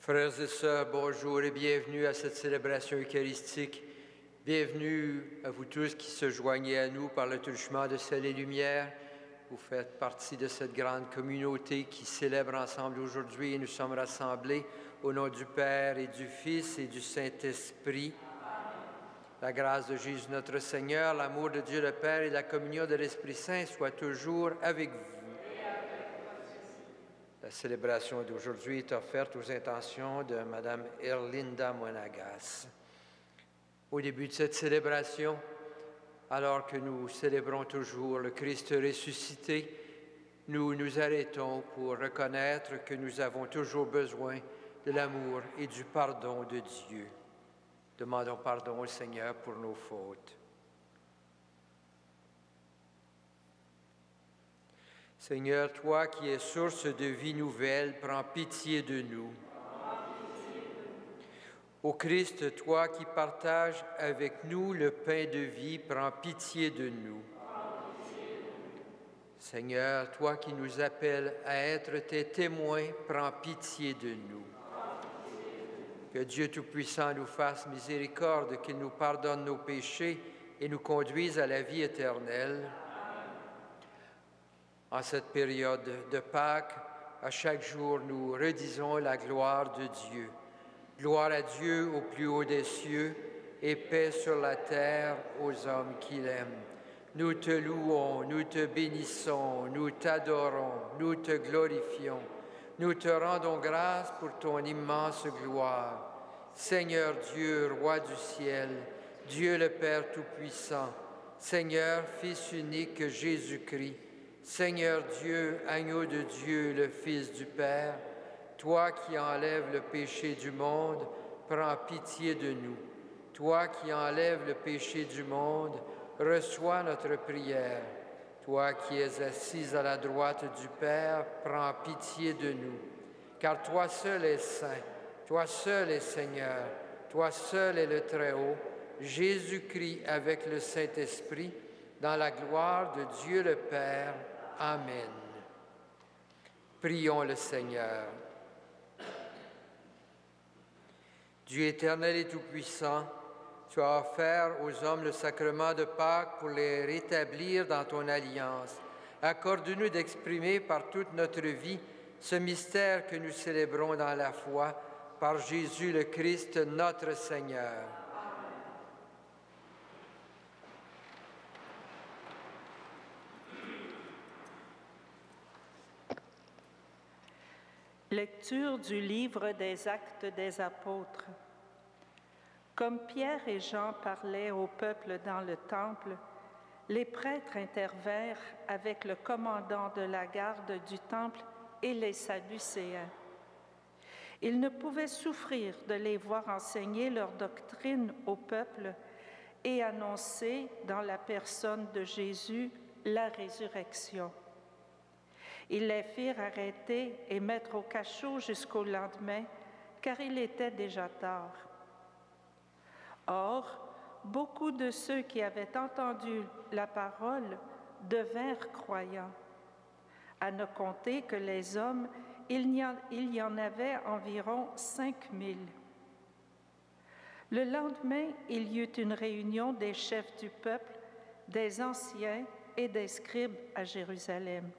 Frères et sœurs, bonjour et bienvenue à cette célébration eucharistique. Bienvenue à vous tous qui se joignez à nous par le truchement de sel et lumière. Vous faites partie de cette grande communauté qui célèbre ensemble aujourd'hui et nous sommes rassemblés au nom du Père et du Fils et du Saint-Esprit. La grâce de Jésus notre Seigneur, l'amour de Dieu le Père et la communion de l'Esprit Saint soient toujours avec vous. La célébration d'aujourd'hui est offerte aux intentions de Mme Erlinda Monagas. Au début de cette célébration, alors que nous célébrons toujours le Christ ressuscité, nous nous arrêtons pour reconnaître que nous avons toujours besoin de l'amour et du pardon de Dieu. Demandons pardon au Seigneur pour nos fautes. Seigneur, toi qui es source de vie nouvelle, prends pitié de nous. Ô Christ, toi qui partages avec nous le pain de vie, prends pitié de nous. Seigneur, toi qui nous appelles à être tes témoins, prends pitié de nous. Que Dieu Tout-Puissant nous fasse miséricorde, qu'il nous pardonne nos péchés et nous conduise à la vie éternelle. En cette période de Pâques, à chaque jour, nous redisons la gloire de Dieu. Gloire à Dieu au plus haut des cieux et paix sur la terre aux hommes qu'il aime. Nous te louons, nous te bénissons, nous t'adorons, nous te glorifions. Nous te rendons grâce pour ton immense gloire. Seigneur Dieu, Roi du ciel, Dieu le Père Tout-Puissant, Seigneur, Fils unique Jésus-Christ, Seigneur Dieu, agneau de Dieu, le Fils du Père, toi qui enlèves le péché du monde, prends pitié de nous. Toi qui enlèves le péché du monde, reçois notre prière. Toi qui es assise à la droite du Père, prends pitié de nous. Car toi seul es saint, toi seul es Seigneur, toi seul es le Très-Haut, Jésus-Christ avec le Saint-Esprit, dans la gloire de Dieu le Père. Amen. Prions le Seigneur. Dieu éternel et tout-puissant, tu as offert aux hommes le sacrement de Pâques pour les rétablir dans ton alliance. Accorde-nous d'exprimer par toute notre vie ce mystère que nous célébrons dans la foi par Jésus le Christ, notre Seigneur. Lecture du livre des Actes des Apôtres. Comme Pierre et Jean parlaient au peuple dans le temple, les prêtres intervinrent avec le commandant de la garde du temple et les Sadducéens. Ils ne pouvaient souffrir de les voir enseigner leur doctrine au peuple et annoncer dans la personne de Jésus la résurrection. Ils les firent arrêter et mettre au cachot jusqu'au lendemain, car il était déjà tard. Or, beaucoup de ceux qui avaient entendu la parole devinrent croyants. À ne compter que les hommes, il y en avait environ 5000. Le lendemain, il y eut une réunion des chefs du peuple, des anciens et des scribes à Jérusalem.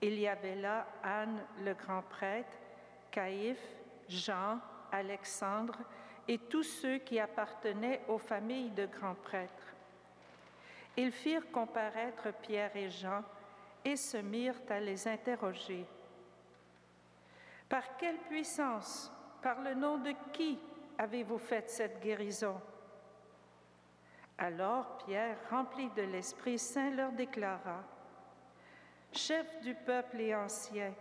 Il y avait là Anne, le grand prêtre, Caïphe, Jean, Alexandre et tous ceux qui appartenaient aux familles de grands prêtres. Ils firent comparaître Pierre et Jean et se mirent à les interroger. « Par quelle puissance, par le nom de qui avez-vous fait cette guérison ?» Alors Pierre, rempli de l'Esprit Saint, leur déclara: « Chefs du peuple et anciens,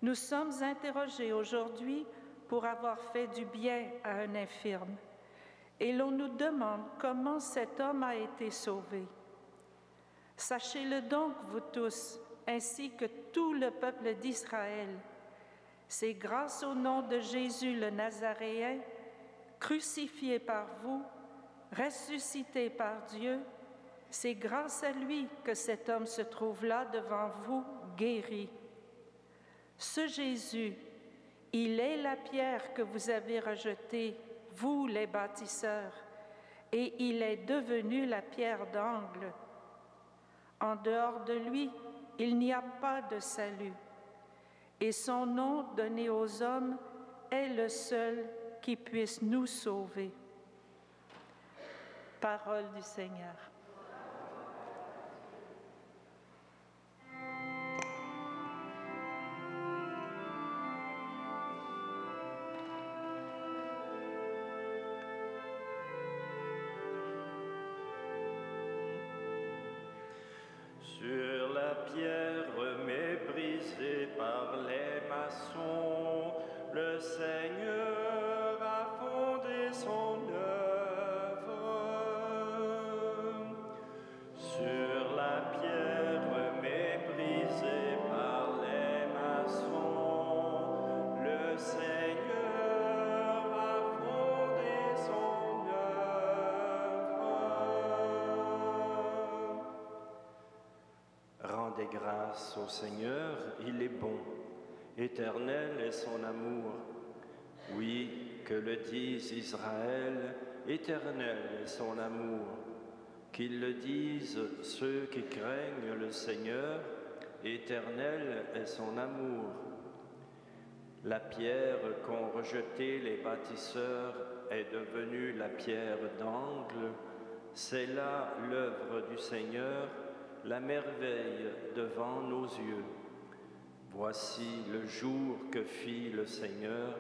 nous sommes interrogés aujourd'hui pour avoir fait du bien à un infirme, et l'on nous demande comment cet homme a été sauvé. Sachez-le donc, vous tous, ainsi que tout le peuple d'Israël, c'est grâce au nom de Jésus le Nazaréen, crucifié par vous, ressuscité par Dieu, c'est grâce à lui que cet homme se trouve là devant vous, guéri. Ce Jésus, Il est la pierre que vous avez rejetée, vous les bâtisseurs, et il est devenu la pierre d'angle. En dehors de lui, il n'y a pas de salut, et son nom donné aux hommes est le seul qui puisse nous sauver. Parole du Seigneur. Sur la pierre méprisée par les maçons, le Seigneur a fondé son œuvre. Sur la pierre méprisée par les maçons, le Seigneur a fondé son œuvre. Rendez grâce au Seigneur, il est bon, éternel est son amour. Oui, que le dise Israël, éternel est son amour. Qu'ils le disent ceux qui craignent le Seigneur, éternel est son amour. La pierre qu'ont rejetée les bâtisseurs est devenue la pierre d'angle. C'est là l'œuvre du Seigneur, la merveille devant nos yeux. Voici le jour que fit le Seigneur,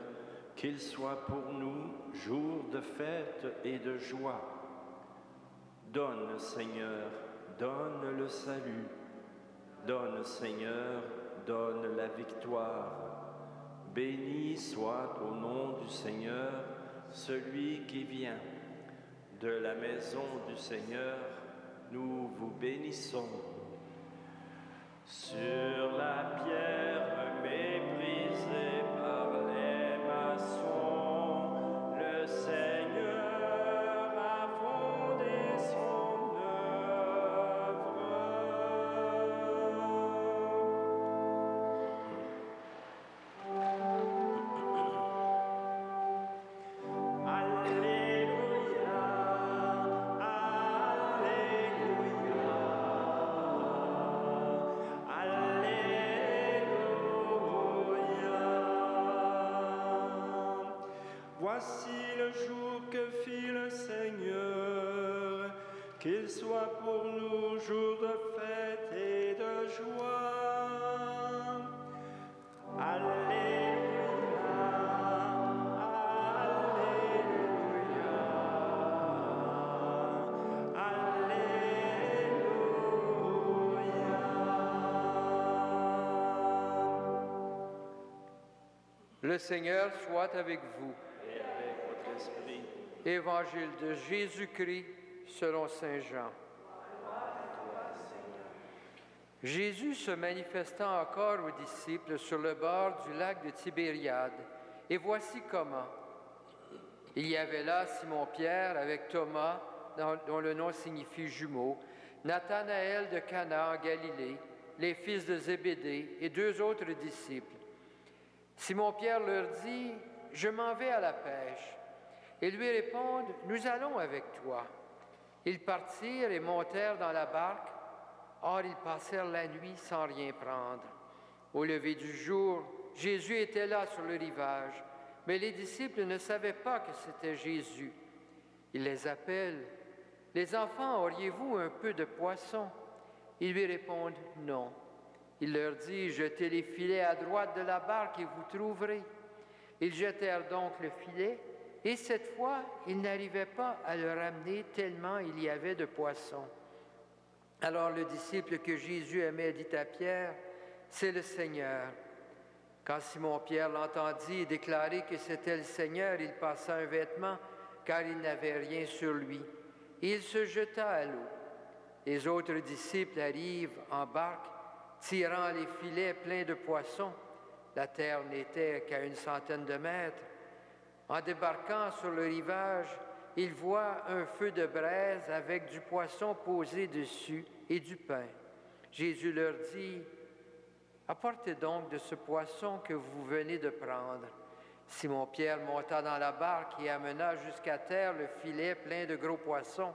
qu'il soit pour nous jour de fête et de joie. Donne, Seigneur, donne le salut. Donne, Seigneur, donne la victoire. Béni soit au nom du Seigneur celui qui vient. De la maison du Seigneur, nous vous bénissons. Sur la pierre méprisée par les maçons, le Seigneur a fondé son œuvre. Alléluia, Voici le jour que fit le Seigneur, qu'il soit pour nous jour de fête et de joie. Alléluia, Alléluia, Alléluia. Le Seigneur soit avec vous. Et avec votre esprit. Évangile de Jésus-Christ selon Saint Jean. Jésus se manifestant encore aux disciples sur le bord du lac de Tibériade. Et voici comment. Il y avait là Simon-Pierre avec Thomas, dont le nom signifie jumeau, Nathanaël de Cana en Galilée, les fils de Zébédée et deux autres disciples. Simon-Pierre leur dit, « Je m'en vais à la pêche. » Ils lui répondent, « Nous allons avec toi. » Ils partirent et montèrent dans la barque. Or, ils passèrent la nuit sans rien prendre. Au lever du jour, Jésus était là sur le rivage, mais les disciples ne savaient pas que c'était Jésus. Il les appelle, « Les enfants, auriez-vous un peu de poisson? » Ils lui répondent, « Non. » Il leur dit, « Jetez les filets à droite de la barque et vous trouverez. » Ils jetèrent donc le filet, et cette fois, ils n'arrivaient pas à le ramener tellement il y avait de poissons. Alors le disciple que Jésus aimait dit à Pierre, « C'est le Seigneur. » Quand Simon-Pierre l'entendit déclarer que c'était le Seigneur, il passa un vêtement, car il n'avait rien sur lui. Et il se jeta à l'eau. Les autres disciples arrivent en barque, tirant les filets pleins de poissons. La terre n'était qu'à 100 de mètres. En débarquant sur le rivage, ils voient un feu de braise avec du poisson posé dessus et du pain. Jésus leur dit, « Apportez donc de ce poisson que vous venez de prendre. » Simon-Pierre monta dans la barque et amena jusqu'à terre le filet plein de gros poissons.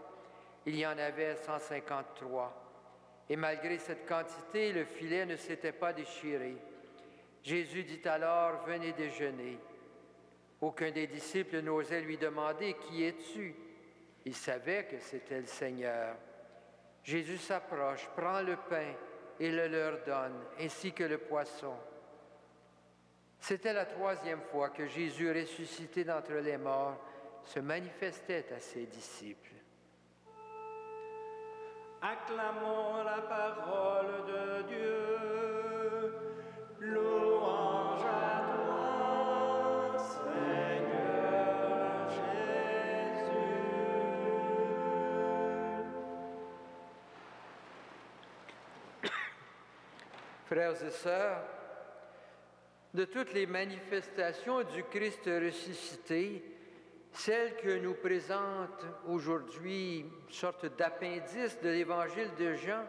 Il y en avait 153. Et malgré cette quantité, le filet ne s'était pas déchiré. Jésus dit alors, « Venez déjeuner. » Aucun des disciples n'osait lui demander, « Qui es-tu? » Il savait que c'était le Seigneur. Jésus s'approche, prend le pain et le leur donne, ainsi que le poisson. C'était la 3e fois que Jésus, ressuscité d'entre les morts, se manifestait à ses disciples. Acclamons la parole de Dieu. Louange à toi, Seigneur Jésus. Frères et sœurs, de toutes les manifestations du Christ ressuscité, celle que nous présente aujourd'hui, une sorte d'appendice de l'Évangile de Jean,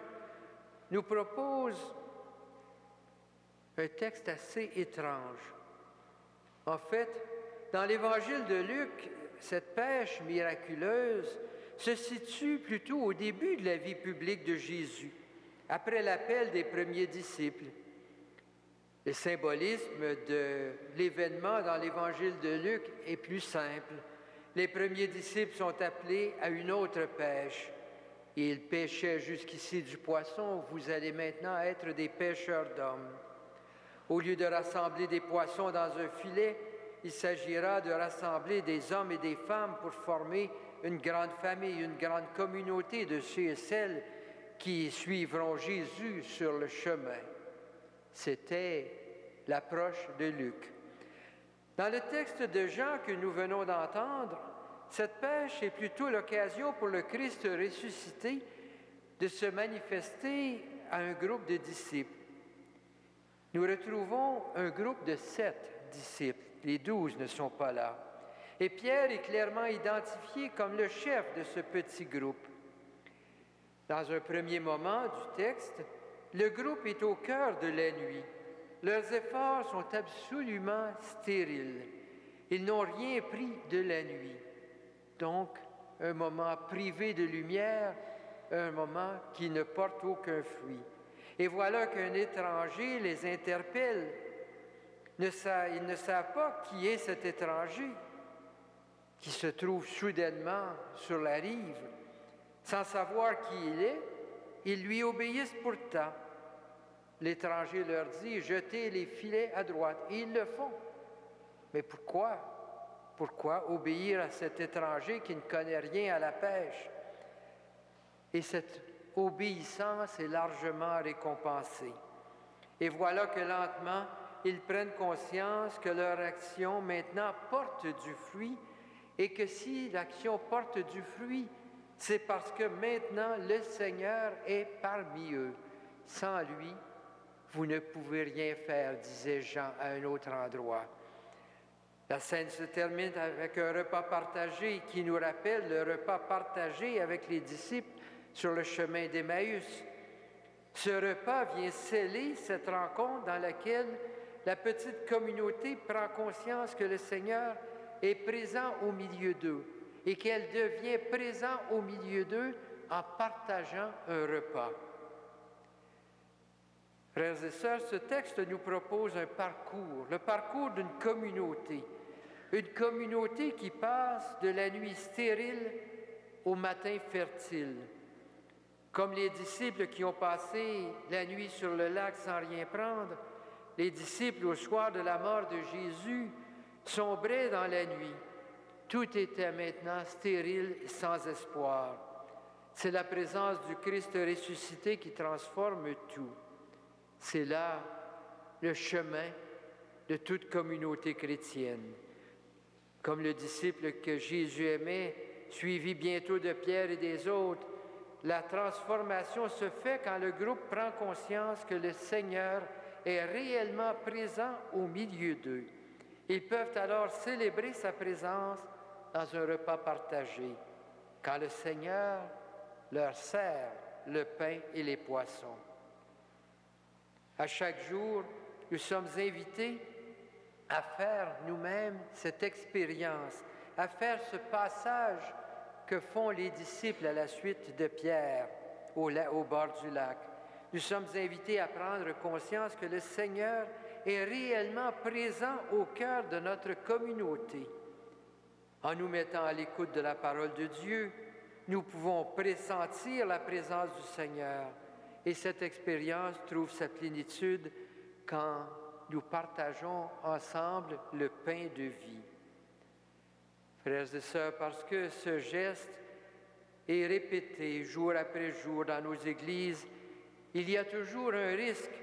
nous propose un texte assez étrange. En fait, dans l'Évangile de Luc, cette pêche miraculeuse se situe plutôt au début de la vie publique de Jésus, après l'appel des premiers disciples. Le symbolisme de l'événement dans l'Évangile de Luc est plus simple. Les premiers disciples sont appelés à une autre pêche. Ils pêchaient jusqu'ici du poisson, vous allez maintenant être des pêcheurs d'hommes. Au lieu de rassembler des poissons dans un filet, il s'agira de rassembler des hommes et des femmes pour former une grande famille, une grande communauté de ceux et celles qui suivront Jésus sur le chemin. C'était l'approche de Luc. Dans le texte de Jean que nous venons d'entendre, cette pêche est plutôt l'occasion pour le Christ ressuscité de se manifester à un groupe de disciples. Nous retrouvons un groupe de 7 disciples. Les 12 ne sont pas là. Et Pierre est clairement identifié comme le chef de ce petit groupe. Dans un premier moment du texte, le groupe est au cœur de la nuit. Leurs efforts sont absolument stériles. Ils n'ont rien pris de la nuit. Donc, un moment privé de lumière, un moment qui ne porte aucun fruit. Et voilà qu'un étranger les interpelle. Ils ne savent pas qui est cet étranger qui se trouve soudainement sur la rive. Sans savoir qui il est, ils lui obéissent pourtant. L'étranger leur dit « Jetez les filets à droite ». Et ils le font. Mais pourquoi? Pourquoi obéir à cet étranger qui ne connaît rien à la pêche? Et cette obéissance est largement récompensée. Et voilà que lentement, ils prennent conscience que leur action maintenant porte du fruit et que si l'action porte du fruit, c'est parce que maintenant le Seigneur est parmi eux. Sans lui, vous ne pouvez rien faire, disait Jean à un autre endroit. La scène se termine avec un repas partagé qui nous rappelle le repas partagé avec les disciples sur le chemin d'Emmaüs. Ce repas vient sceller cette rencontre dans laquelle la petite communauté prend conscience que le Seigneur est présent au milieu d'eux et qu'elle devient présente au milieu d'eux en partageant un repas. Frères et sœurs, ce texte nous propose un parcours, le parcours d'une communauté. Une communauté qui passe de la nuit stérile au matin fertile. Comme les disciples qui ont passé la nuit sur le lac sans rien prendre, les disciples au soir de la mort de Jésus sombraient dans la nuit. Tout était maintenant stérile et sans espoir. C'est la présence du Christ ressuscité qui transforme tout. C'est là le chemin de toute communauté chrétienne. Comme le disciple que Jésus aimait, suivi bientôt de Pierre et des autres, la transformation se fait quand le groupe prend conscience que le Seigneur est réellement présent au milieu d'eux. Ils peuvent alors célébrer sa présence dans un repas partagé, quand le Seigneur leur sert le pain et les poissons. À chaque jour, nous sommes invités à faire nous-mêmes cette expérience, à faire ce passage que font les disciples à la suite de Pierre au bord du lac. Nous sommes invités à prendre conscience que le Seigneur est réellement présent au cœur de notre communauté. En nous mettant à l'écoute de la parole de Dieu, nous pouvons pressentir la présence du Seigneur. Et cette expérience trouve sa plénitude quand nous partageons ensemble le pain de vie. Frères et sœurs, parce que ce geste est répété jour après jour dans nos églises, il y a toujours un risque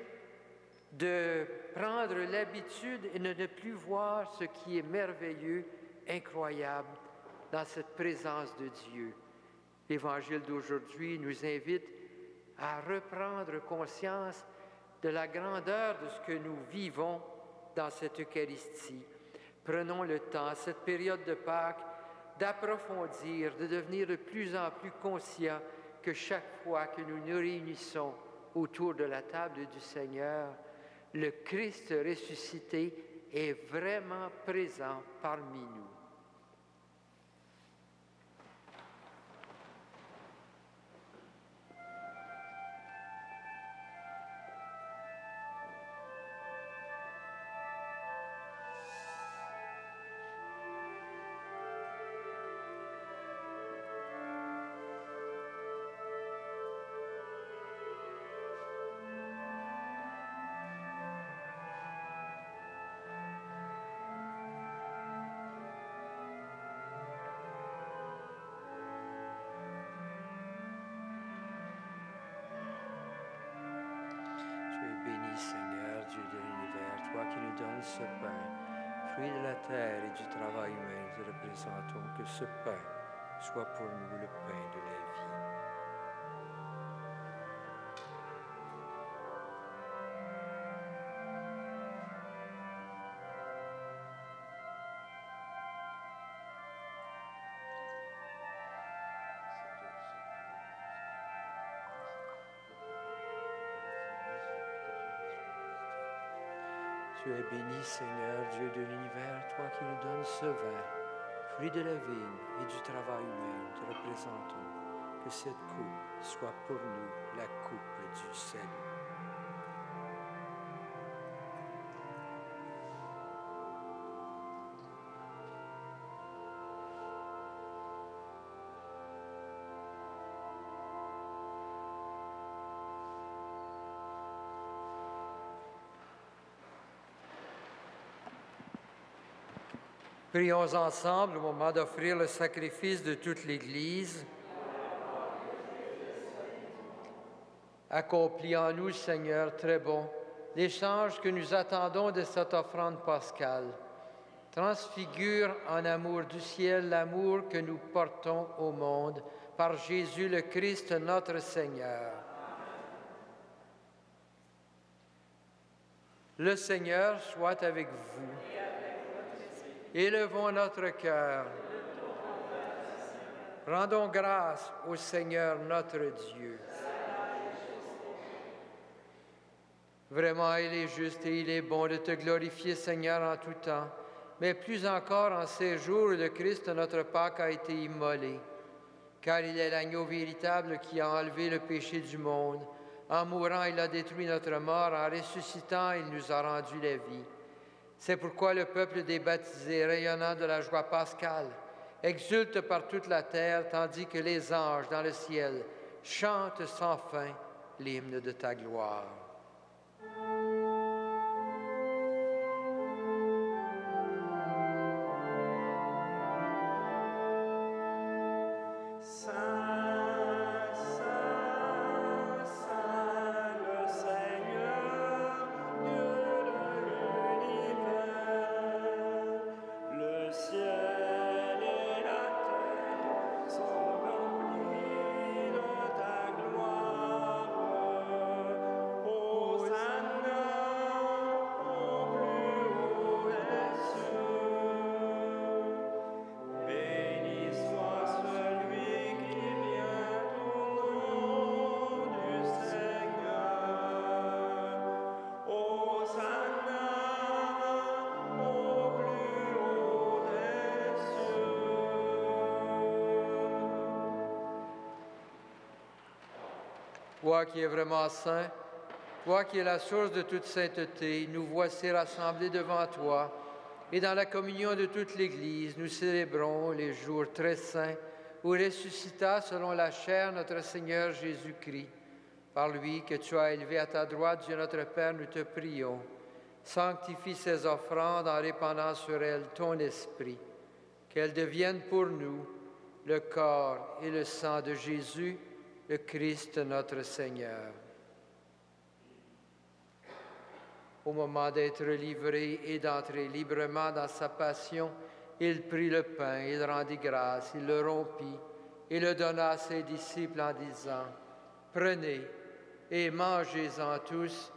de prendre l'habitude et de ne plus voir ce qui est merveilleux, incroyable dans cette présence de Dieu. L'Évangile d'aujourd'hui nous invite à reprendre conscience de la grandeur de ce que nous vivons dans cette Eucharistie. Prenons le temps, cette période de Pâques, d'approfondir, de devenir de plus en plus conscients que chaque fois que nous nous réunissons autour de la table du Seigneur, le Christ ressuscité est vraiment présent parmi nous. Seigneur, Dieu de l'univers, toi qui nous donnes ce pain, fruit de la terre et du travail humain, nous te représentons que ce pain soit pour nous le pain de la vie. Tu es béni, Seigneur, Dieu de l'univers, toi qui nous donnes ce vin, fruit de la vigne et du travail humain, nous te représentons. Que cette coupe soit pour nous la coupe du salut. Prions ensemble au moment d'offrir le sacrifice de toute l'Église. Accomplis en nous, Seigneur, très bon, l'échange que nous attendons de cette offrande pascale. Transfigure en amour du ciel l'amour que nous portons au monde par Jésus le Christ, notre Seigneur. Le Seigneur soit avec vous. Élevons notre cœur. Rendons grâce au Seigneur notre Dieu. Vraiment, il est juste et il est bon de te glorifier, Seigneur, en tout temps, mais plus encore en ces jours où le Christ, notre Pâque, a été immolé, car il est l'agneau véritable qui a enlevé le péché du monde. En mourant, il a détruit notre mort, en ressuscitant, il nous a rendu la vie. C'est pourquoi le peuple des baptisés, rayonnant de la joie pascale, exulte par toute la terre, tandis que les anges dans le ciel chantent sans fin l'hymne de ta gloire. Hosanna Toi qui es vraiment saint, toi qui es la source de toute sainteté, nous voici rassemblés devant toi, et dans la communion de toute l'Église, nous célébrons les jours très saints où ressuscita selon la chair notre Seigneur Jésus-Christ. Par lui que tu as élevé à ta droite, Dieu notre Père, nous te prions. Sanctifie ces offrandes en répandant sur elles ton esprit, qu'elles deviennent pour nous le corps et le sang de Jésus, le Christ notre Seigneur. Au moment d'être livré et d'entrer librement dans sa passion, il prit le pain, il rendit grâce, il le rompit et le donna à ses disciples en disant, « Prenez et mangez-en tous,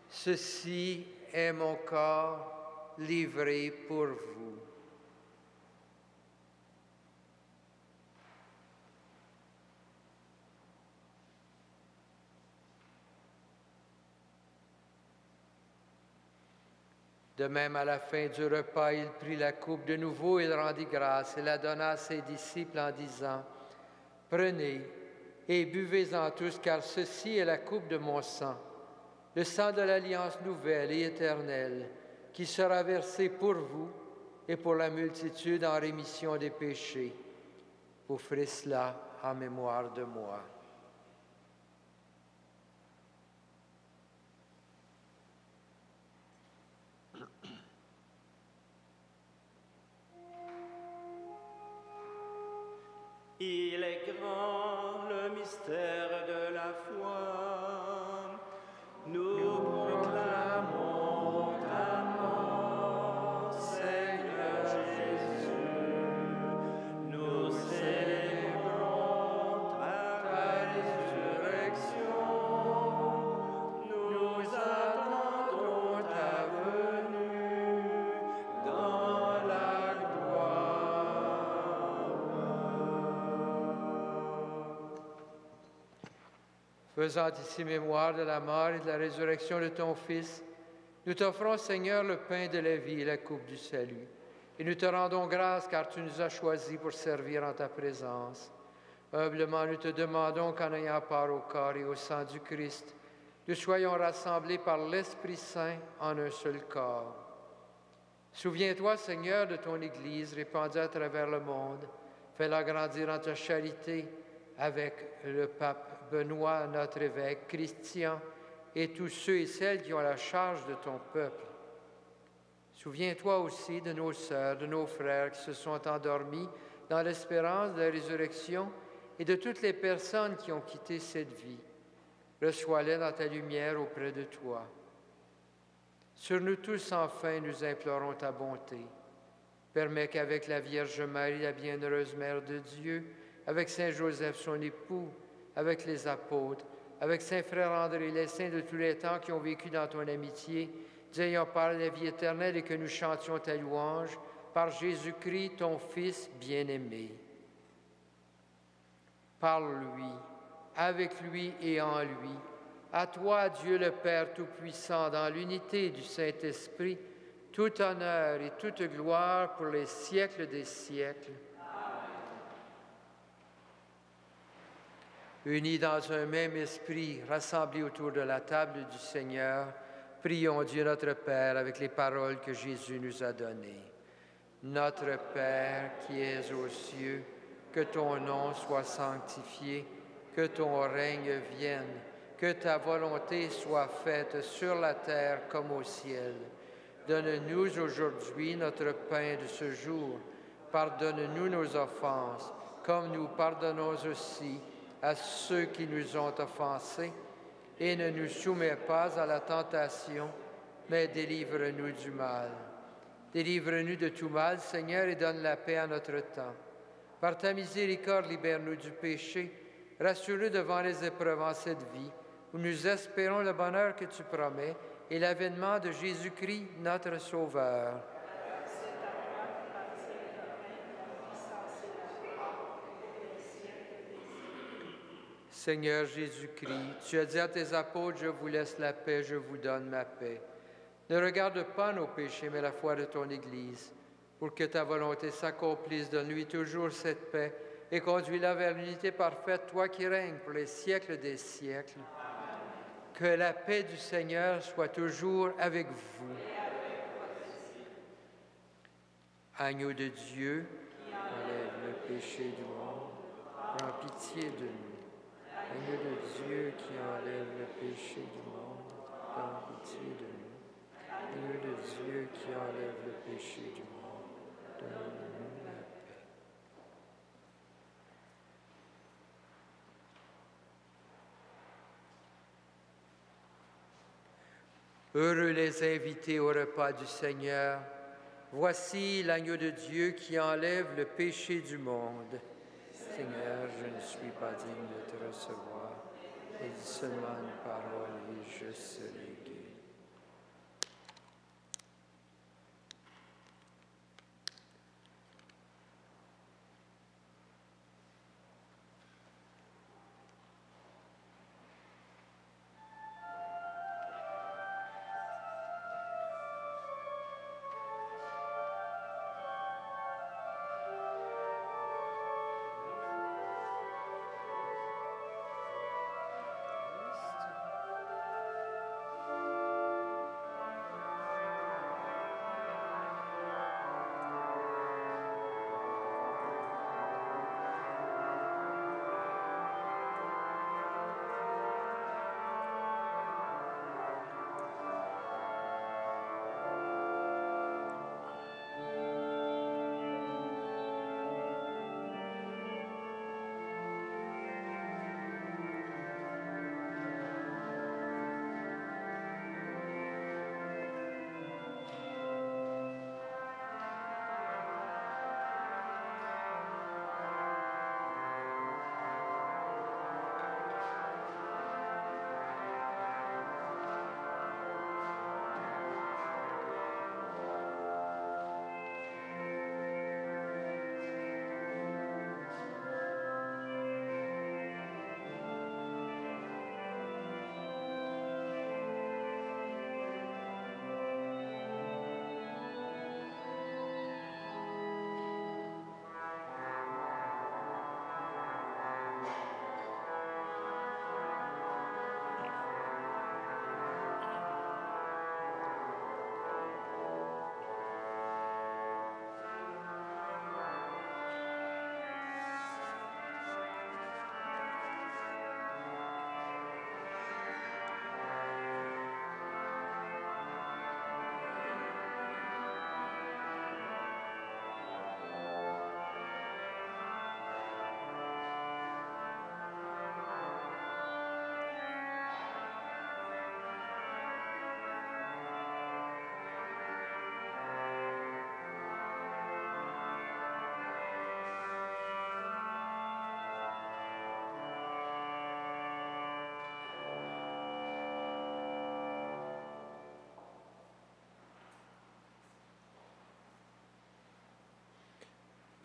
ceci est mon corps livré pour vous. » De même, à la fin du repas, il prit la coupe de nouveau, il rendit grâce et la donna à ses disciples en disant, « Prenez et buvez-en tous, car ceci est la coupe de mon sang, le sang de l'alliance nouvelle et éternelle, qui sera versé pour vous et pour la multitude en rémission des péchés. Vous ferez cela en mémoire de moi. » Il est grand le mystère de la foi. Nous proclamons ta mort, Seigneur Jésus. Nous célébrons ta résurrection. Nous attendons ta venue dans la gloire. Faisant ici mémoire de la mort et de la résurrection de ton Fils, nous t'offrons, Seigneur, le pain de la vie et la coupe du salut. Et nous te rendons grâce car tu nous as choisis pour servir en ta présence. Humblement, nous te demandons qu'en ayant part au corps et au sang du Christ, nous soyons rassemblés par l'Esprit Saint en un seul corps. Souviens-toi, Seigneur, de ton Église répandue à travers le monde. Fais-la grandir en ta charité avec le pape Benoît, notre évêque, Christian, et tous ceux et celles qui ont la charge de ton peuple. Souviens-toi aussi de nos sœurs, de nos frères qui se sont endormis dans l'espérance de la résurrection et de toutes les personnes qui ont quitté cette vie. Reçois-les dans ta lumière auprès de toi. Sur nous tous, enfin, nous implorons ta bonté. Permets qu'avec la Vierge Marie, la bienheureuse Mère de Dieu, avec Saint Joseph, son époux, avec les apôtres, avec Saint Frère André, les saints de tous les temps qui ont vécu dans ton amitié, nous ayons parlé de la vie éternelle et que nous chantions ta louange par Jésus-Christ, ton Fils bien-aimé. Par lui, avec lui et en lui, à toi, Dieu le Père Tout-Puissant, dans l'unité du Saint-Esprit, tout honneur et toute gloire pour les siècles des siècles. Unis dans un même esprit, rassemblés autour de la table du Seigneur, prions Dieu notre Père avec les paroles que Jésus nous a données. Notre Père qui es aux cieux, que ton nom soit sanctifié, que ton règne vienne, que ta volonté soit faite sur la terre comme au ciel. Donne-nous aujourd'hui notre pain de ce jour. Pardonne-nous nos offenses, comme nous pardonnons aussi à ceux qui nous ont offensés, et ne nous soumets pas à la tentation, mais délivre-nous du mal. Délivre-nous de tout mal, Seigneur, et donne la paix à notre temps. Par ta miséricorde, libère-nous du péché, rassure-nous devant les épreuves en cette vie, où nous espérons le bonheur que tu promets et l'avènement de Jésus-Christ, notre Sauveur. Seigneur Jésus-Christ, tu as dit à tes apôtres, je vous laisse la paix, je vous donne ma paix. Ne regarde pas nos péchés, mais la foi de ton Église. Pour que ta volonté s'accomplisse, donne-lui toujours cette paix et conduis-la vers l'unité parfaite, toi qui règnes pour les siècles des siècles. Que la paix du Seigneur soit toujours avec vous. Agneau de Dieu, enlève le péché du monde, prends pitié de nous. Agneau de Dieu qui enlève le péché du monde, prends pitié de nous. Agneau de Dieu qui enlève le péché du monde, donne-nous la paix. Heureux les invités au repas du Seigneur. Voici l'agneau de Dieu qui enlève le péché du monde. Seigneur, je ne suis pas digne de te recevoir, mais dis seulement une parole et je serai guéri.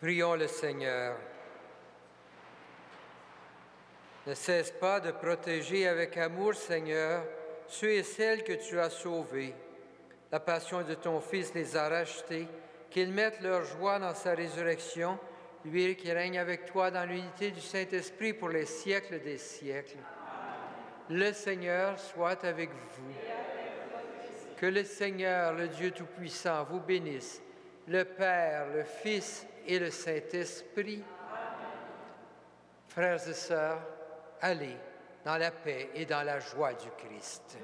Prions le Seigneur. Ne cesse pas de protéger avec amour, Seigneur, ceux et celles que tu as sauvés. La passion de ton Fils les a rachetés, qu'ils mettent leur joie dans sa résurrection, lui qui règne avec toi dans l'unité du Saint-Esprit pour les siècles des siècles. Le Seigneur soit avec vous. Que le Seigneur, le Dieu Tout-Puissant, vous bénisse, le Père, le Fils et le Saint-Esprit. Frères et sœurs, allez dans la paix et dans la joie du Christ.